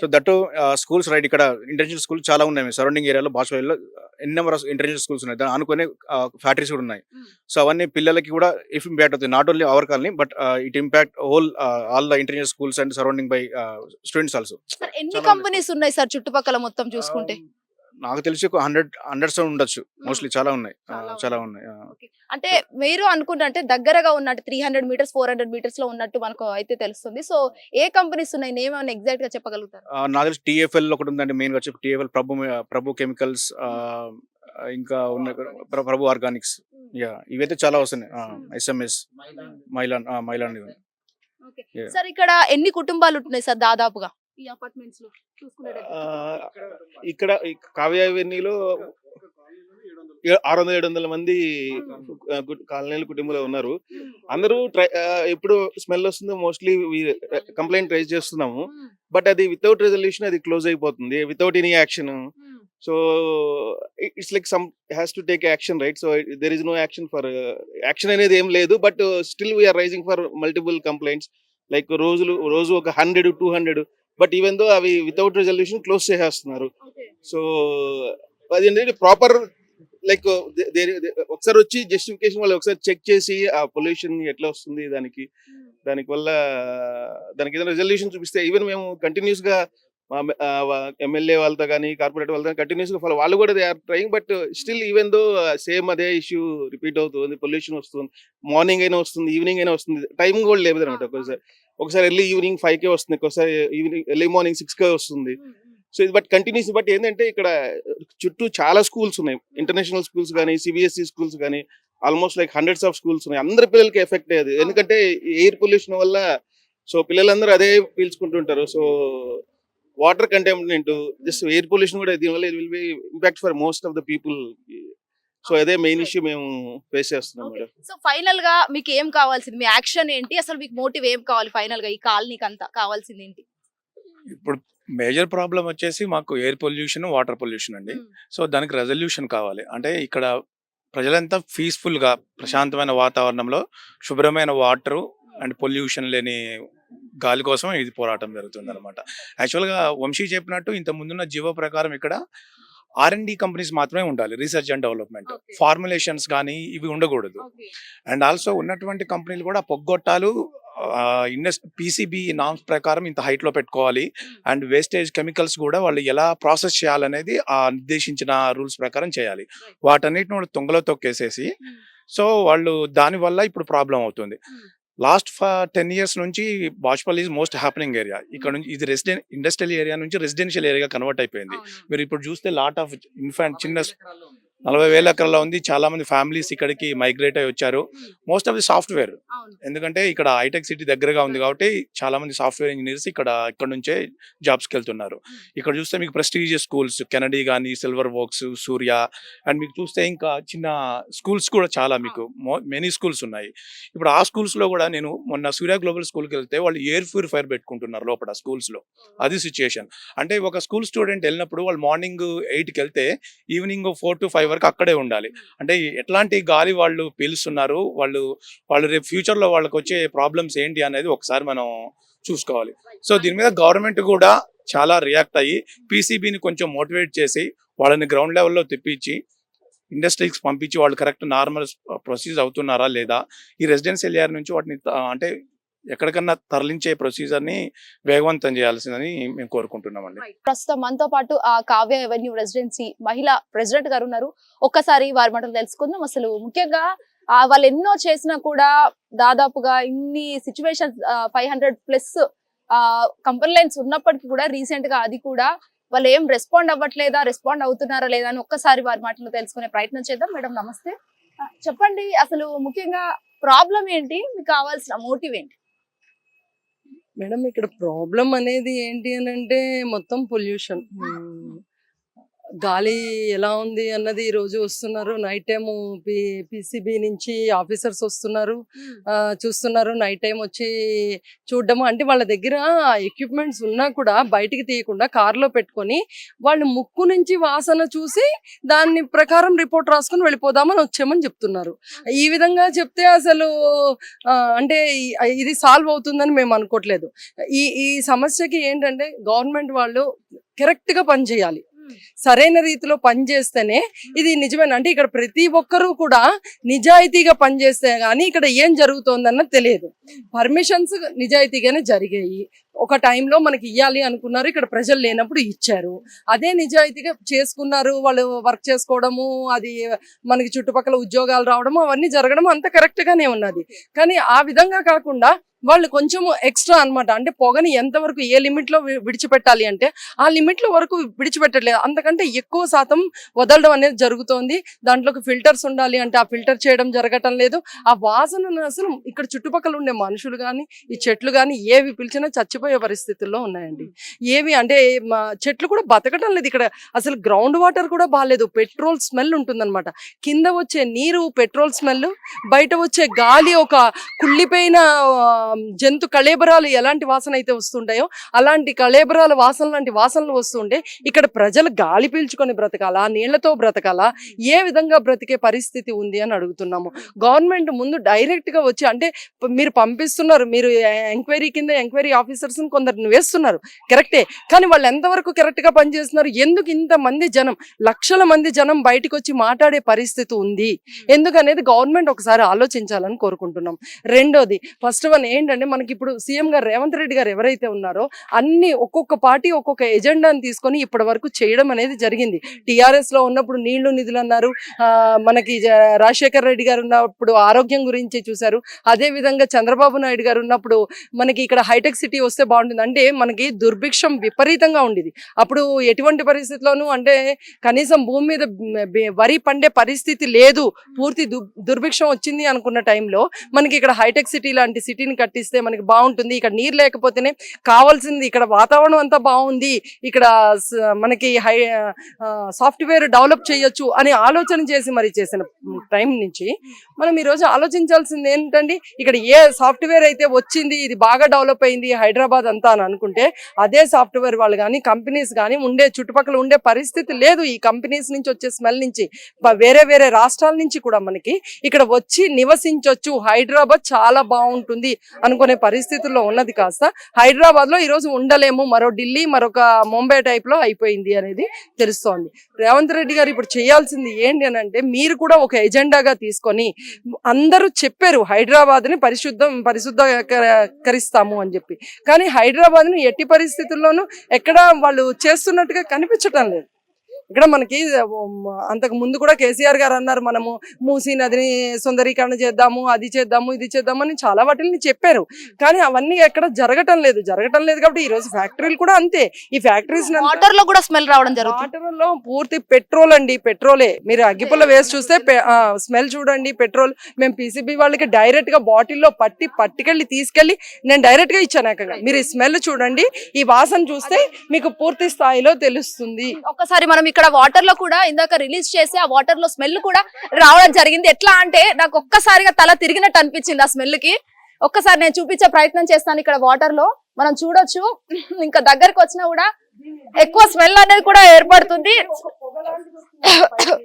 సో దట్టు స్కూల్స్ రైట్ ఇక్కడ ఇంటర్నేషనల్ స్కూల్స్ చాలా ఉన్నాయి సరౌండింగ్ ఏరియాలో, బాచుపల్లిలో ఎన్ని నెంబర్ ఆఫ్ ఇంటర్నేషనల్ స్కూల్స్ ఉన్నాయి, దాని అనుకునే ఫ్యాక్టరీస్ కూడా ఉన్నాయి. సో అవన్నీ పిల్లలకి కూడా ఇఫ్ ఇంపాక్ట్ అవుతుంది, not only our colony but it impact whole all the international schools and surrounding by students also. ఎన్ని కంపెనీస్ ఉన్నాయి సార్ చుట్టుపక్కల మొత్తం చూసుకుంటే? నాకు తెలిసి ఒక హండ్రెడ్స్ ఉండొచ్చు, మోస్ట్లీ చాలా ఉన్నాయి. అంటే మీరు అనుకుంటే దగ్గరగా ఉన్నట్టు 300 మీటర్స్ 400 మీటర్స్ లో ఉన్నట్టు మనకు అయితే తెలుస్తుంది. సో ఏ కంపెనీస్ ఉన్నాయి, నేమ్ ఏమైనా ఎగ్జాక్ట్ గా చెప్పగలుగుతారు? నాకు తెలిసి TFL ఒకటి ఉందండి, మెయిన్ గా వచ్చి TFL ప్రభు కెమికల్స్, ఇంకా ఉన్న ప్రభు ఆర్గానిక్స్, ఇవైతే చాలా వస్తున్నాయి. SMS మైలాన్ ఇవి. సార్ ఇక్కడ ఎన్ని కుటుంబాలు ఉంటున్నాయి సార్ దాదాపుగా ఈ అపార్ట్మెంట్స్ లో చూసుకునేటప్పుడు? ఇక్కడ కావ్య అవెన్యూలో 600-700 మంది కాలనీల కుటుంబంలో ఉన్నారు. అందరూ ఎప్పుడు స్మెల్ వస్తుందో మోస్ట్లీ కంప్లైంట్ రైజ్ చేస్తున్నాము, బట్ అది వితౌట్ రెజల్యూషన్ అది క్లోజ్ అయిపోతుంది, without any action. So it's like some has to take action, right? So there is no action అనేది ఏం లేదు, but still we are raising for multiple complaints, like రోజు ఒక 100-200, but even though అవి without resolution close చేసేస్తున్నారు. So అది ఏంటంటే proper like ఒకసారి వచ్చి జస్టిఫికేషన్ వాళ్ళు ఒకసారి చెక్ చేసి ఆ పొల్యూషన్ ఎట్లా వస్తుంది, దానికి వల్ల దానికి ఏదైనా రెజల్యూషన్ చూపిస్తే, ఈవెన్ మేము కంటిన్యూస్ గా ఎమ్మెల్యే వాళ్ళతో కానీ కార్పొరేట్ వాళ్ళతో కంటిన్యూస్ గా ఫాలో, వాళ్ళు కూడా they are trying, but still even though same అదే ఇష్యూ రిపీట్ అవుతుంది, పొల్యూషన్ వస్తుంది, మార్నింగ్ అయినా వస్తుంది, ఈవినింగ్ అయినా వస్తుంది, టైం కూడా లేదు అనమాట. ఒకసారి ఎర్లీ ఈవినింగ్ 5కే వస్తుంది, ఒకసారి ఈవినింగ్ ఎర్లీ మార్నింగ్ 6కే వస్తుంది. సో ఇది బట్ కంటిన్యూస్, బట్ ఏంటంటే ఇక్కడ చుట్టూ చాలా స్కూల్స్ ఉన్నాయి, ఇంటర్నేషనల్ స్కూల్స్ కానీ CBSE స్కూల్స్ కానీ, almost like hundreds of schools ఉన్నాయి. అందరి పిల్లలకి ఎఫెక్ట్ అయ్యేది, ఎందుకంటే ఎయిర్ పొల్యూషన్ వల్ల. సో పిల్లలందరూ అదే పీల్చుకుంటుంటారు. So water contaminant, just air pollution కూడా దీనివల్ల it will be impact for most of the people. So అదే మెయిన్ ఇష్యూ మేము ఫేస్ చేస్తున్నాం మేడం. సో ఫైనల్ గా మీకు ఏం కావాల్సింది, మీ యాక్షన్ ఏంటి, అసలు మీకు మోటివ్ ఏం కావాలి ఫైనల్ గా ఈ కాలనీకి అంతా కావాల్సింది ఏంటి? ఇప్పుడు మేజర్ ప్రాబ్లం వచ్చేసి మాకు ఎయిర్ పొల్యూషన్, వాటర్ పొల్యూషన్ అండి. సో దానికి రెజల్యూషన్ కావాలి. అంటే ఇక్కడ ప్రజలంతా పీస్ఫుల్ గా ప్రశాంతమైన వాతావరణంలో శుభ్రమైన వాటరు అండ్ పొల్యూషన్ లేని గాలి కోసం ఇది పోరాటం జరుగుతుంది అనమాట. యాక్చువల్గా వంశీ చెప్పినట్టు ఇంత ముందున్న జీవో ప్రకారం ఇక్కడ R&D కంపెనీస్ మాత్రమే ఉండాలి, రీసెర్చ్ అండ్ డెవలప్మెంట్, ఫార్ములేషన్స్ కానీ ఇవి ఉండకూడదు. అండ్ ఆల్సో ఉన్నటువంటి కంపెనీలు కూడా పొగ్గొట్టాలు PCB నామ్స్ ప్రకారం ఇంత హైట్ లో పెట్టుకోవాలి. అండ్ వేస్టేజ్ కెమికల్స్ కూడా వాళ్ళు ఎలా ప్రాసెస్ చేయాలనేది ఆ నిర్దేశించిన రూల్స్ ప్రకారం చేయాలి. వాటన్నిటిని వాళ్ళు తొంగలో తొక్కేసేసి, సో వాళ్ళు దానివల్ల ఇప్పుడు ప్రాబ్లం అవుతుంది. లాస్ట్ 10 years నుంచి Bachupally is most happening area. ఇక్కడ నుంచి ఇది ఇండస్ట్రియల్ ఏరియా నుంచి రెసిడెన్షియల్ ఏరియా కన్వర్ట్ అయిపోయింది. మీరు ఇప్పుడు చూస్తే లాట్ ఆఫ్ చిన్న 40,000 ఎకరాల్లో ఉంది. చాలా మంది ఫ్యామిలీస్ ఇక్కడికి మైగ్రేట్ అయ్యి వచ్చారు. మోస్ట్ ఆఫ్ ది సాఫ్ట్వేర్, ఎందుకంటే ఇక్కడ హైటెక్ సిటీ దగ్గరగా ఉంది కాబట్టి చాలా మంది సాఫ్ట్వేర్ ఇంజనీర్స్ ఇక్కడ నుంచే జాబ్స్కి వెళ్తున్నారు. ఇక్కడ చూస్తే మీకు ప్రెస్టీజియస్ స్కూల్స్, కెనడీ కానీ, సిల్వర్ వోక్స్, సూర్య, అండ్ మీకు చూస్తే ఇంకా చిన్న స్కూల్స్ కూడా చాలా మీకు మెనీ స్కూల్స్ ఉన్నాయి. ఇప్పుడు ఆ స్కూల్స్ లో కూడా నేను మొన్న సూర్య గ్లోబల్ స్కూల్కి వెళ్తే వాళ్ళు ఎయిర్ ప్యూరిఫైర్ పెట్టుకుంటున్నారు లోపల స్కూల్స్ లో. అది సిచ్యుయేషన్. అంటే ఒక స్కూల్ స్టూడెంట్ వెళ్ళినప్పుడు వాళ్ళు మార్నింగ్ 8కి వెళ్తే ఈవినింగ్ 4 to 5 వరకు అక్కడే ఉండాలి. అంటే ఎట్లాంటి గాలి వాళ్ళు పీలుస్తున్నారు, వాళ్ళు రేపు ఫ్యూచర్ లో వాళ్ళకి వచ్చే ప్రాబ్లమ్స్ ఏంటి అనేది ఒకసారి మనం చూసుకోవాలి. సో దీని మీద గవర్నమెంట్ కూడా చాలా రియాక్ట్ అయ్యి PCBని కొంచెం మోటివేట్ చేసి వాళ్ళని గ్రౌండ్ లెవెల్లో తెప్పించి ఇండస్ట్రీకి పంపించి వాళ్ళు కరెక్ట్ నార్మల్ ప్రొసీజర్ అవుతున్నారా లేదా, ఈ రెసిడెన్షియల్ ఏరియా నుంచి వాటిని అంటే ఎక్కడికన్నా తరలించే ప్రొసీజర్ ని వేగవంతం చేయాల్సిందని మేము కోరుకుంటున్నామండి. ప్రస్తుతం మనతో పాటు ఆ కావ్య ఎవెన్యూ రెసిడెన్సీ మహిళా ప్రెసిడెంట్ గారు ఉన్నారు. ఒక్కసారి వారి మాటలు తెలుసుకుందాం. అసలు ముఖ్యంగా వాళ్ళు ఎన్నో చేసినా కూడా దాదాపుగా ఇన్ని సిచ్యువేషన్స్ 500+ కంప్లైంట్స్ ఉన్నప్పటికీ కూడా రీసెంట్ గా అది కూడా వాళ్ళు ఏం రెస్పాండ్ అవ్వట్లేదా, రెస్పాండ్ అవుతున్నారా లేదా అని ఒక్కసారి వారి మాటలు తెలుసుకునే ప్రయత్నం చేద్దాం. మేడం నమస్తే, చెప్పండి అసలు ముఖ్యంగా ప్రాబ్లం ఏంటి, మీకు కావాల్సిన మోటివ్ ఏంటి? మేడం ఇక్కడ ప్రాబ్లం అనేది ఏంటి అని అంటే మొత్తం పొల్యూషన్. గాలి ఎలా ఉంది అన్నది ఈ రోజు వస్తున్నారు నైట్ టైం పిసిబి నుంచి ఆఫీసర్స్ వస్తున్నారు చూస్తున్నారు నైట్ టైం వచ్చి చూడడము అంటే వాళ్ళ దగ్గర ఎక్విప్మెంట్స్ ఉన్నా కూడా బయటికి తీయకుండా కార్లో పెట్టుకొని వాళ్ళు ముక్కు నుంచి వాసన చూసి దాని ప్రకారం రిపోర్ట్ రాసుకుని వెళ్ళిపోదామని వచ్చామని చెప్తున్నారు. ఈ విధంగా చెప్తే అసలు అంటే ఇది సాల్వ్ అవుతుందని మేము అనుకోవట్లేదు. ఈ సమస్యకి ఏంటంటే గవర్నమెంట్ వాళ్ళు కరెక్ట్ గా పని చేయాలి, సరైన రీతిలో పనిచేస్తేనే ఇది నిజమేనా అంటే ఇక్కడ ప్రతి ఒక్కరూ కూడా నిజాయితీగా పనిచేస్తే గానీ ఇక్కడ ఏం జరుగుతోందన్నది తెలియదు. పర్మిషన్స్ నిజాయితీగానే జరిగాయి, ఒక టైంలో మనకి ఇవ్వాలి అనుకున్నారు, ఇక్కడ ప్రజలు లేనప్పుడు ఇచ్చారు, అదే నిజాయితీగా చేసుకున్నారు. వాళ్ళు వర్క్ చేసుకోవడము, అది మనకి చుట్టుపక్కల ఉద్యోగాలు రావడము అవన్నీ జరగడం అంత కరెక్ట్ గానే ఉన్నది. కానీ ఆ విధంగా కాకుండా వాళ్ళు కొంచెం ఎక్స్ట్రా అన్నమాట. అంటే పొగని ఎంతవరకు ఏ లిమిట్ లో విడిచిపెట్టాలి అంటే ఆ లిమిట్ లో వరకు విడిచిపెట్టట్లేదు, అంతకంటే ఎక్కువ శాతం వదలడం అనేది జరుగుతోంది. దాంట్లోకి ఫిల్టర్స్ ఉండాలి అంటే ఆ ఫిల్టర్ చేయడం జరగటం లేదు. ఆ వాసనను అసలు ఇక్కడ చుట్టుపక్కల ఉండే మనుషులు కానీ ఈ చెట్లు కానీ ఏవి పిలిచినా చచ్చిపోయే పరిస్థితుల్లో ఉన్నాయండి. ఏవి అంటే చెట్లు కూడా బతకటం లేదు ఇక్కడ, అసలు గ్రౌండ్ వాటర్ కూడా బాగాలేదు, పెట్రోల్ స్మెల్ ఉంటుందన్నమాట. కింద వచ్చే నీరు పెట్రోల్ స్మెల్, బయట వచ్చే గాలి ఒక కుళ్ళిపోయిన జంతు కళేబరాలు ఎలాంటి వాసన అయితే వస్తుంటాయో అలాంటి కళేబరాల వాసన లాంటి వాసనలు వస్తుంటే ఇక్కడ ప్రజలు గాలి పీల్చుకొని బ్రతకాలా, నీళ్లతో బ్రతకాలా, ఏ విధంగా బ్రతికే పరిస్థితి ఉంది అని అడుగుతున్నాము. గవర్నమెంట్ ముందు డైరెక్ట్ గా వచ్చి అంటే మీరు పంపిస్తున్నారు, మీరు ఎంక్వైరీ కింద ఎంక్వైరీ ఆఫీసర్స్ కొందరిని వేస్తున్నారు కరెక్టే, కానీ వాళ్ళు ఎంతవరకు కరెక్ట్ గా పనిచేస్తున్నారు? ఎందుకు ఇంతమంది జనం, లక్షల మంది జనం బయటకు వచ్చి మాట్లాడే పరిస్థితి ఉంది ఎందుకనేది గవర్నమెంట్ ఒకసారి ఆలోచించాలని కోరుకుంటున్నాం. రెండోది ఫస్ట్ వన్ ఏంటంటే మనకి ఇప్పుడు సీఎం గారు రేవంత్ రెడ్డి గారు ఎవరైతే ఉన్నారో అన్ని ఒక్కొక్క పార్టీ ఒక్కొక్క ఎజెండాని తీసుకొని ఇప్పటి వరకు చేయడం అనేది జరిగింది. టిఆర్ఎస్ లో ఉన్నప్పుడు నీళ్లు నిధులు అన్నారు, మనకి రాజశేఖర్ రెడ్డి గారు ఉన్నప్పుడు ఆరోగ్యం గురించి చూశారు, అదే విధంగా చంద్రబాబు నాయుడు గారు ఉన్నప్పుడు మనకి ఇక్కడ హైటెక్ సిటీ వస్తే బాగుంటుంది అంటే మనకి దుర్భిక్షం విపరీతంగా ఉండేది. అప్పుడు ఎటువంటి పరిస్థితుల్లోనూ అంటే కనీసం భూమి మీద వరి పండే పరిస్థితి లేదు, పూర్తి దుర్భిక్షం వచ్చింది అనుకున్న టైంలో మనకి ఇక్కడ హైటెక్ సిటీ లాంటి సిటీని కట్టిస్తే మనకి బాగుంటుంది, ఇక్కడ నీరు లేకపోతేనే కావాల్సింది, ఇక్కడ వాతావరణం అంతా బాగుంది, ఇక్కడ మనకి సాఫ్ట్వేర్ డెవలప్ చేయొచ్చు అని ఆలోచన చేసి మరి చేసిన టైం నుంచి మనం ఈరోజు ఆలోచించాల్సింది ఏంటంటే ఇక్కడ ఏ సాఫ్ట్వేర్ అయితే వచ్చింది ఇది బాగా డెవలప్ అయింది హైదరాబాద్ అంతా అని అనుకుంటే అదే సాఫ్ట్వేర్ వాళ్ళు కానీ కంపెనీస్ కానీ ఉండే చుట్టుపక్కల ఉండే పరిస్థితి లేదు. ఈ కంపెనీస్ నుంచి వచ్చే స్మెల్ నుంచి వేరే వేరే రాష్ట్రాల నుంచి కూడా మనకి ఇక్కడ వచ్చి నివసించవచ్చు, హైదరాబాద్ చాలా బాగుంటుంది అనుకునే పరిస్థితుల్లో ఉన్నది కాస్త హైదరాబాద్ లో ఈరోజు ఉండలేము, మరో ఢిల్లీ మరొక ముంబై టైప్ లో అయిపోయింది అనేది తెలుస్తోంది. రేవంత్ రెడ్డి గారు ఇప్పుడు చేయాల్సింది ఏంటి అని అంటే మీరు కూడా ఒక ఎజెండాగా తీసుకొని అందరూ చెప్పారు హైదరాబాద్ ని పరిశుద్ధకరిస్తాము అని చెప్పి, కానీ హైదరాబాద్ ని ఎట్టి పరిస్థితుల్లోనూ ఎక్కడ వాళ్ళు చేస్తున్నట్టుగా కనిపించటం లేదు. ఇక్కడ మనకి అంతకు ముందు కూడా కేసీఆర్ గారు అన్నారు మనము మూసీ నదిని సుందరీకరణ చేద్దాము, అది చేద్దాము, ఇది చేద్దాము అని చాలా వాటిని చెప్పారు, కానీ అవన్నీ ఎక్కడ జరగటం లేదు కాబట్టి ఈ రోజు ఫ్యాక్టరీలు కూడా అంతే. ఈ ఫ్యాక్టరీస్ వాటర్ లో కూడా స్మెల్ రావడం జరుగుతుంది. వాటర్ లో పూర్తి పెట్రోల్ అండి, పెట్రోలే. మీరు అగ్గిపుల్ల వేసి చూస్తే స్మెల్ చూడండి పెట్రోల్. మేము పీసీబీ వాళ్ళకి డైరెక్ట్ గా బాటిల్లో పట్టుకెళ్ళి తీసుకెళ్లి నేను డైరెక్ట్ గా ఇచ్చాను అక్కడ. మీరు ఈ స్మెల్ చూడండి, ఈ వాసన చూస్తే మీకు పూర్తి స్థాయిలో తెలుస్తుంది. ఒక్కసారి మనం ఇక్కడ వాటర్ లో కూడా ఇందాక రిలీజ్ చేసి ఆ వాటర్ లో స్మెల్ కూడా రావడం జరిగింది. ఎట్లా అంటే నాకు ఒక్కసారిగా తల తిరిగినట్టు అనిపించింది ఆ స్మెల్ కి. ఒక్కసారి నేను చూపించే ప్రయత్నం చేస్తాను. ఇక్కడ వాటర్ లో మనం చూడొచ్చు, ఇంకా దగ్గరకు వచ్చినా కూడా ఎక్కువ స్మెల్ అనేది కూడా ఏర్పడుతుంది.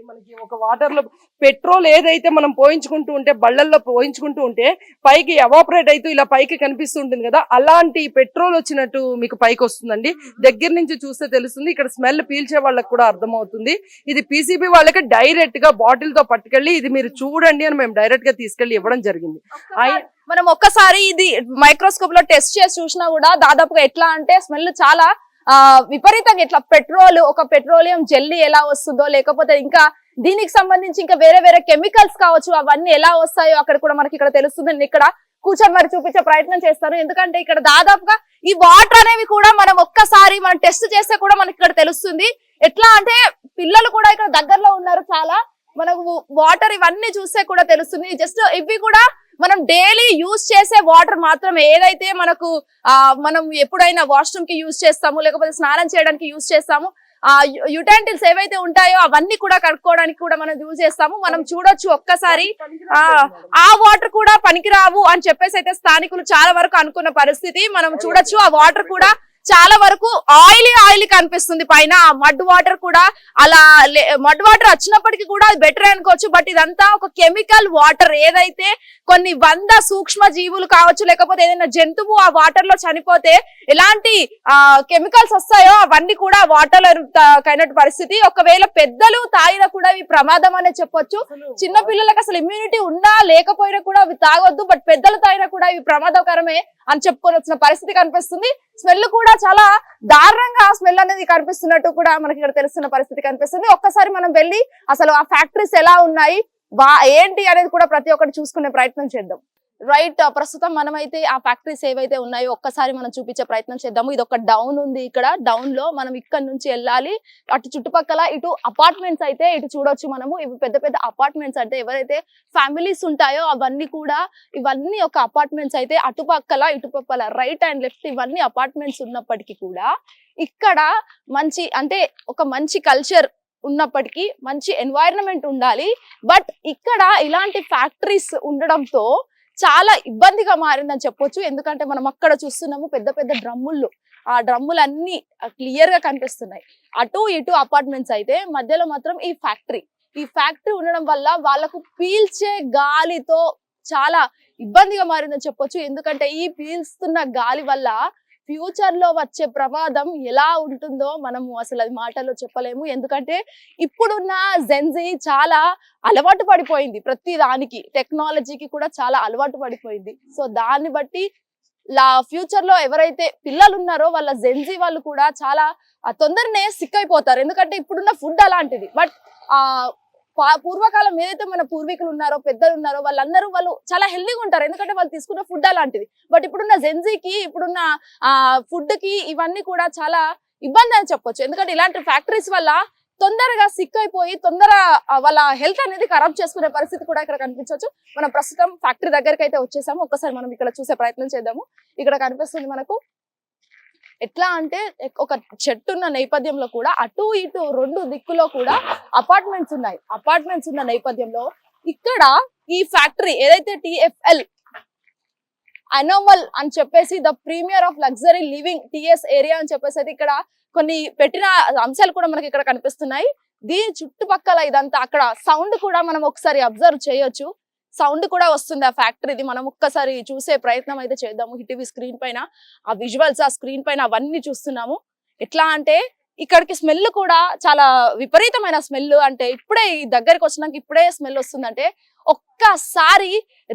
మనకి ఒక వాటర్ లో పెట్రోల్ ఏదైతే మనం పోయించుకుంటూ ఉంటే బళ్ళల్లో పోయించుకుంటూ ఉంటే పైకి ఎవాపరేట్ అయితే ఇలా పైకి కనిపిస్తుంటుంది కదా, అలాంటి పెట్రోల్ వచ్చినట్టు మీకు పైకి వస్తుందండి. దగ్గర నుంచి చూస్తే తెలుస్తుంది. ఇక్కడ స్మెల్ పీల్చే వాళ్ళకి కూడా అర్థమవుతుంది. ఇది పీసీబీ వాళ్ళకి డైరెక్ట్ గా బాటిల్ తో పట్టుకెళ్ళి ఇది మీరు చూడండి అని మేము డైరెక్ట్ గా తీసుకెళ్లి ఇవ్వడం జరిగింది. మనం ఒక్కసారి ఇది మైక్రోస్కోప్ లో టెస్ట్ చేసి చూసినా కూడా దాదాపుగా ఎట్లా అంటే స్మెల్ చాలా విపరీతంగా ఇట్లా ఒక పెట్రోలియం జెల్లీ ఎలా వస్తుందో, లేకపోతే ఇంకా దీనికి సంబంధించి ఇంకా వేరే వేరే కెమికల్స్ కావచ్చు, అవన్నీ ఎలా వస్తాయో అక్కడ కూడా మనకి ఇక్కడ తెలుస్తుంది. నేను ఇక్కడ కూర్చొని మరి చూపించే ప్రయత్నం చేస్తాను. ఎందుకంటే ఇక్కడ దాదాపుగా ఈ వాటర్ అనేవి కూడా మనం ఒక్కసారి మనం టెస్ట్ చేస్తే కూడా మనకి ఇక్కడ తెలుస్తుంది. ఎట్లా అంటే పిల్లలు కూడా ఇక్కడ దగ్గరలో ఉన్నారు చాలా, మనకు వాటర్ ఇవన్నీ చూస్తే కూడా తెలుస్తుంది. జస్ట్ ఇవి కూడా మనం డైలీ యూజ్ చేసే వాటర్ మాత్రమే, ఏదైతే మనకు మనం ఎప్పుడైనా వాష్రూమ్ కి యూజ్ చేస్తాము లేకపోతే స్నానం చేయడానికి యూజ్ చేస్తాము యుటెన్సిల్స్ ఏవైతే ఉంటాయో అవన్నీ కూడా కడుక్కోవడానికి కూడా మనం యూజ్ చేస్తాము. మనం చూడొచ్చు ఒక్కసారి ఆ వాటర్ కూడా పనికిరావు అని చెప్పేసి అయితే స్థానికులు చాలా వరకు అనుకున్న పరిస్థితి మనం చూడొచ్చు. ఆ వాటర్ కూడా చాలా వరకు ఆయిలీ కనిపిస్తుంది పైన. ఆ మడ్ వాటర్ కూడా అలా మడ్ వాటర్ వచ్చినప్పటికీ కూడా బెటర్ అనుకోవచ్చు. బట్ ఇదంతా ఒక కెమికల్ వాటర్. ఏదైతే కొన్ని 100 సూక్ష్మ జీవులు కావచ్చు, లేకపోతే ఏదైనా జంతువు ఆ వాటర్ లో చనిపోతే ఎలాంటి కెమికల్స్ వస్తాయో అవన్నీ కూడా వాటర్ లో కైనట్టు పరిస్థితి. ఒకవేళ పెద్దలు తాగినా కూడా ఇవి ప్రమాదం అనే చెప్పొచ్చు. చిన్న పిల్లలకు అసలు ఇమ్యూనిటీ ఉన్నా లేకపోయినా కూడా అవి తాగొద్దు. బట్ పెద్దలు తాగినా కూడా ఇవి ప్రమాదకరమే అని చెప్పుకొని వచ్చిన పరిస్థితి కనిపిస్తుంది. స్మెల్ కూడా చాలా దారుణంగా స్మెల్ అనేది కనిపిస్తున్నట్టు కూడా మనకి ఇక్కడ తెలుస్తున్న పరిస్థితి కనిపిస్తుంది. ఒక్కసారి మనం వెళ్ళి అసలు ఆ ఫ్యాక్టరీస్ ఎలా ఉన్నాయి, ఏంటి అనేది కూడా ప్రతి ఒక్కటి చూసుకునే ప్రయత్నం చేద్దాం. రైట్, ప్రస్తుతం మనమైతే ఆ ఫ్యాక్టరీస్ ఏవైతే ఉన్నాయో ఒక్కసారి మనం చూపించే ప్రయత్నం చేద్దాము. ఇది ఒక డౌన్ ఉంది. ఇక్కడ డౌన్ లో మనం ఇక్కడ నుంచి వెళ్ళాలి. అటు చుట్టుపక్కల ఇటు అపార్ట్మెంట్స్ అయితే ఇటు చూడొచ్చు మనము. ఇవి పెద్ద పెద్ద అపార్ట్మెంట్స్ అంటే ఎవరైతే ఫ్యామిలీస్ ఉంటాయో అవన్నీ కూడా ఇవన్నీ ఒక అపార్ట్మెంట్స్ అయితే అటుపక్కల ఇటుపక్కల రైట్ అండ్ లెఫ్ట్ ఇవన్నీ అపార్ట్మెంట్స్ ఉన్నప్పటికీ కూడా ఇక్కడ మంచి అంటే ఒక మంచి కల్చర్ ఉన్నప్పటికీ మంచి ఎన్వైరన్మెంట్ ఉండాలి. బట్ ఇక్కడ ఇలాంటి ఫ్యాక్టరీస్ ఉండడంతో చాలా ఇబ్బందిగా మారిందని చెప్పొచ్చు. ఎందుకంటే మనం అక్కడ చూస్తున్నాము పెద్ద పెద్ద డ్రమ్ములు. ఆ డ్రమ్ములన్నీ క్లియర్ గా కనిపిస్తున్నాయి. అటు ఇటు అపార్ట్మెంట్స్ అయితే మధ్యలో మాత్రం ఈ ఫ్యాక్టరీ ఉండడం వల్ల వాళ్ళకు పీల్చే గాలితో చాలా ఇబ్బందిగా మారిందని చెప్పొచ్చు. ఎందుకంటే ఈ పీల్స్తున్న గాలి వల్ల ఫ్యూచర్ లో వచ్చే ప్రమాదం ఎలా ఉంటుందో మనము అసలు అది మాటల్లో చెప్పలేము. ఎందుకంటే ఇప్పుడున్న జెన్జీ చాలా అలవాటు పడిపోయింది ప్రతి దానికి, టెక్నాలజీకి కూడా చాలా అలవాటు పడిపోయింది. సో దాన్ని బట్టి ఫ్యూచర్ లో ఎవరైతే పిల్లలు ఉన్నారో వాళ్ళ జెన్జీ వాళ్ళు కూడా చాలా తొందరనే సిక్ అయిపోతారు. ఎందుకంటే ఇప్పుడున్న ఫుడ్ అలాంటిది. బట్ పూర్వకాలం ఏదైతే మన పూర్వీకులు ఉన్నారో పెద్దలు ఉన్నారో వాళ్ళు చాలా హెల్దీగా ఉంటారు. ఎందుకంటే వాళ్ళు తీసుకున్న ఫుడ్ అలాంటిది. బట్ ఇప్పుడున్న జెన్జీకి ఇప్పుడున్న ఫుడ్ కి ఇవన్నీ కూడా చాలా ఇబ్బంది అని చెప్పొచ్చు. ఎందుకంటే ఇలాంటి ఫ్యాక్టరీస్ వల్ల తొందరగా సిక్ అయిపోయి వాళ్ళ హెల్త్ అనేది ఖరాబ్ చేసుకునే పరిస్థితి కూడా ఇక్కడ కనిపించవచ్చు. మనం ప్రస్తుతం ఫ్యాక్టరీ దగ్గరికి అయితే వచ్చేసాము. ఒక్కసారి మనం ఇక్కడ చూసే ప్రయత్నం చేద్దాము. ఇక్కడ కనిపిస్తుంది మనకు ఎట్లా అంటే ఒక చెట్టున్న నేపథ్యంలో కూడా అటు ఇటు 2 దిక్కులో కూడా అపార్ట్మెంట్స్ ఉన్నాయి. అపార్ట్మెంట్స్ ఉన్న నేపథ్యంలో ఇక్కడ ఈ ఫ్యాక్టరీ ఏదైతే TFL అనోమల్ అని చెప్పేసి the premier of luxury living TS area అని చెప్పేసి అయితే ఇక్కడ కొన్ని పెట్టిన అంశాలు కూడా మనకి ఇక్కడ కనిపిస్తున్నాయి. దీని చుట్టుపక్కల ఇదంతా అక్కడ సౌండ్ కూడా మనం ఒకసారి అబ్జర్వ్ చేయొచ్చు. సౌండ్ కూడా వస్తుంది ఆ ఫ్యాక్టరీది. మనం ఒక్కసారి చూసే ప్రయత్నం అయితే చేద్దాము. హిటీవీ స్క్రీన్ పైన ఆ విజువల్స్ ఆ స్క్రీన్ పైన అవన్నీ చూస్తున్నాము. ఎట్లా అంటే ఇక్కడికి స్మెల్ కూడా చాలా విపరీతమైన స్మెల్. అంటే ఇప్పుడే ఈ దగ్గరికి వచ్చినాక ఇప్పుడే స్మెల్ వస్తుందంటే ఒక్కసారి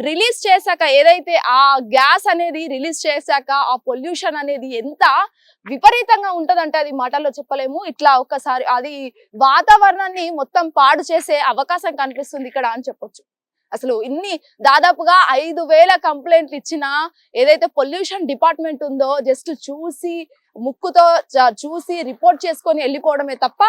రిలీజ్ చేశాక ఏదైతే ఆ గ్యాస్ అనేది రిలీజ్ చేశాక ఆ పొల్యూషన్ అనేది ఎంత విపరీతంగా ఉంటదంటే అది మాటల్లో చెప్పలేము. ఇట్లా ఒక్కసారి అది వాతావరణాన్ని మొత్తం పాడు చేసే అవకాశం కనిపిస్తుంది ఇక్కడ అని చెప్పొచ్చు. అసలు ఇన్ని దాదాపుగా 5,000 కంప్లైంట్లు ఇచ్చిన ఏదైతే పొల్యూషన్ డిపార్ట్మెంట్ ఉందో జస్ట్ చూసి ముక్కుతో చూసి రిపోర్ట్ చేసుకొని వెళ్ళిపోవడమే తప్ప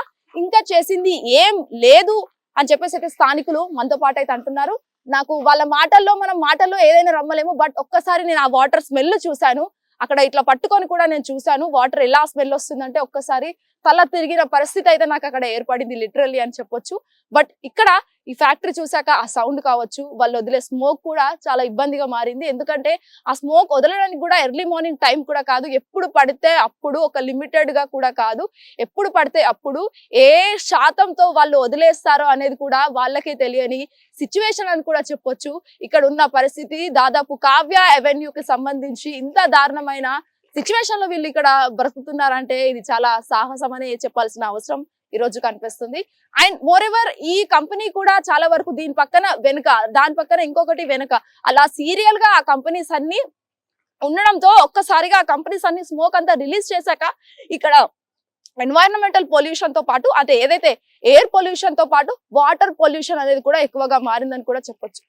ఇంకా చేసింది ఏం లేదు అని చెప్పేసి అయితే స్థానికులు మనతో పాటు అయితే అంటున్నారు. నాకు వాళ్ళ మాటల్లో ఏదైనా రమ్మలేము. బట్ ఒక్కసారి నేను ఆ వాటర్ స్మెల్ చూశాను. అక్కడ ఇట్లా పట్టుకొని కూడా నేను చూశాను వాటర్ ఎలా స్మెల్ వస్తుందంటే ఒక్కసారి తల తిరిగిన పరిస్థితి అయితే నాకు అక్కడ ఏర్పడింది లిటరల్లీ అని చెప్పొచ్చు. బట్ ఇక్కడ ఈ ఫ్యాక్టరీ చూసాక ఆ సౌండ్ కావచ్చు, వాళ్ళు వదిలే స్మోక్ కూడా చాలా ఇబ్బందిగా మారింది. ఎందుకంటే ఆ స్మోక్ వదలడానికి కూడా ఎర్లీ మార్నింగ్ టైం కూడా కాదు, ఎప్పుడు పడితే అప్పుడు, ఒక లిమిటెడ్ గా కూడా కాదు, ఎప్పుడు పడితే అప్పుడు ఏ శాతంతో వాళ్ళు వదిలేస్తారో అనేది కూడా వాళ్ళకే తెలియని సిచ్యువేషన్ అని కూడా చెప్పొచ్చు. ఇక్కడ ఉన్న పరిస్థితి దాదాపు కావ్య అవెన్యూకి సంబంధించి ఇంత దారుణమైన సిచ్యువేషన్ లో వీళ్ళు ఇక్కడ బ్రతుకుతున్నారంటే ఇది చాలా సాహసం అనే చెప్పాల్సిన అవసరం ఈ రోజు కనిపిస్తుంది. అండ్ మోర్ ఎవర్ ఈ కంపెనీ కూడా చాలా వరకు దీని పక్కన వెనుక, దాని పక్కన ఇంకొకటి వెనుక, అలా సీరియల్ గా ఆ కంపెనీస్ అన్ని ఉండడంతో ఒక్కసారిగా ఆ కంపెనీస్ అన్ని స్మోక్ అంతా రిలీజ్ చేశాక ఇక్కడ ఎన్వైరన్మెంటల్ పొల్యూషన్ తో పాటు అంటే ఏదైతే ఎయిర్ పొల్యూషన్ తో పాటు వాటర్ పొల్యూషన్ అనేది కూడా ఎక్కువగా మారిందని కూడా చెప్పొచ్చు.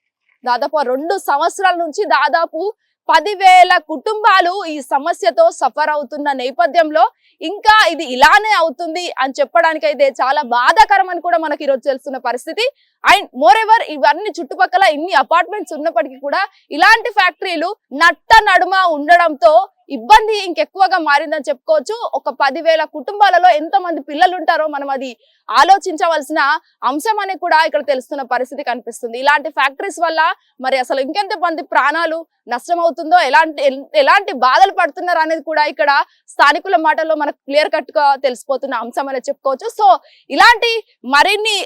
దాదాపు 2 సంవత్సరాల నుంచి దాదాపు 10,000 కుటుంబాలు ఈ సమస్యతో సఫర్ అవుతున్న నేపథ్యంలో ఇంకా ఇది ఇలానే అవుతుంది అని చెప్పడానికి అయితే చాలా బాధాకరం అని కూడా మనకి ఈరోజు తెలుస్తున్న పరిస్థితి. అండ్ మోర్ ఎవర్ ఇవన్నీ చుట్టుపక్కల ఇన్ని అపార్ట్మెంట్స్ ఉన్నప్పటికీ కూడా ఇలాంటి ఫ్యాక్టరీలు నట్ట నడుమ ఉండడంతో ఇబ్బంది ఇంకెక్కువగా మారిందని చెప్పుకోవచ్చు. ఒక 10,000 కుటుంబాలలో ఎంతమంది పిల్లలు ఉంటారో మనం అది ఆలోచించవలసిన అంశం అని కూడా ఇక్కడ తెలుస్తున్న పరిస్థితి కనిపిస్తుంది. ఇలాంటి ఫ్యాక్టరీస్ వల్ల మరి అసలు ఇంకెంత మంది ప్రాణాలు నష్టం అవుతుందో, ఎలాంటి బాధలు పడుతున్నారు అనేది కూడా ఇక్కడ స్థానికుల మాటల్లో మనకు క్లియర్ కట్ గా తెలిసిపోతున్న అంశం అని చెప్పుకోవచ్చు. సో ఇలాంటి మరిన్ని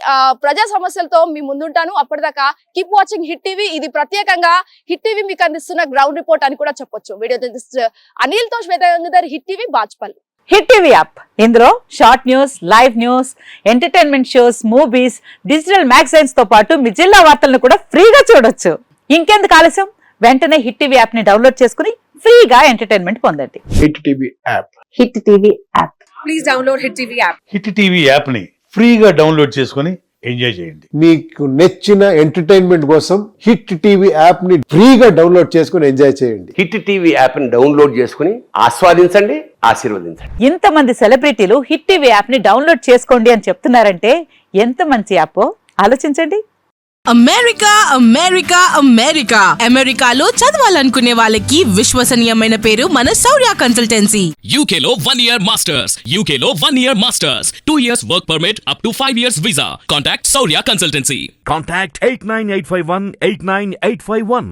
ప్రజా సమస్యలతో మీ ముందుంటాను. అప్పటిదాకా కీప్ వాచింగ్ హిట్ టీవీ. ఇది ప్రత్యేకంగా హిట్ టీవీ మీకు అందిస్తున్న గ్రౌండ్ రిపోర్ట్ అని కూడా చెప్పొచ్చు. వీడియో అనిల్ తో Shweta Gangadhar, hit TV, Bachupally. Hit TV app ఇందులో short news, live news, entertainment shows, movies, digital magazines తో పాటు మీ జిల్లా వార్తలను కూడా ఫ్రీగా చూడొచ్చు. ఇంకెందుకు ఆలస్యం, వెంటనే హిట్ టీవీ యాప్ ని డౌన్లోడ్ చేసుకుని ఫ్రీగా ఎంటర్టైన్మెంట్ పొందండి. Hit TV app. Hit TV app. Please download hit TV app. Hit TV app ని ఫ్రీగా డౌన్లోడ్ చేసుకుని ఎంజాయ్ చేయండి. మీకు నచ్చిన ఎంటర్టైన్మెంట్ కోసం హిట్ టీవీ యాప్ ని ఫ్రీగా డౌన్లోడ్ చేసుకుని ఎంజాయ్ చేయండి. హిట్ టీవీ యాప్ ని డౌన్లోడ్ చేసుకుని ఆస్వాదించండి, ఆశీర్వదించండి. ఇంతమంది సెలబ్రిటీలు హిట్ టీవీ యాప్ ని డౌన్లోడ్ చేసుకోండి అని చెప్తున్నారంటే ఎంత మంచి యాప్ ఆలోచించండి. అమెరికా అమెరికా అమెరికా అమెరికాలో చదవాలనుకునే వాళ్ళకి విశ్వసనీయమైన పేరు మన శౌర్య కన్సల్టెన్సీ. యూకేలో 1 year మాస్టర్స్. యూకేలో 1 year masters. 2 years work permit up to 5 years visa. Contact Shaurya consultancy. Contact 89851 89851.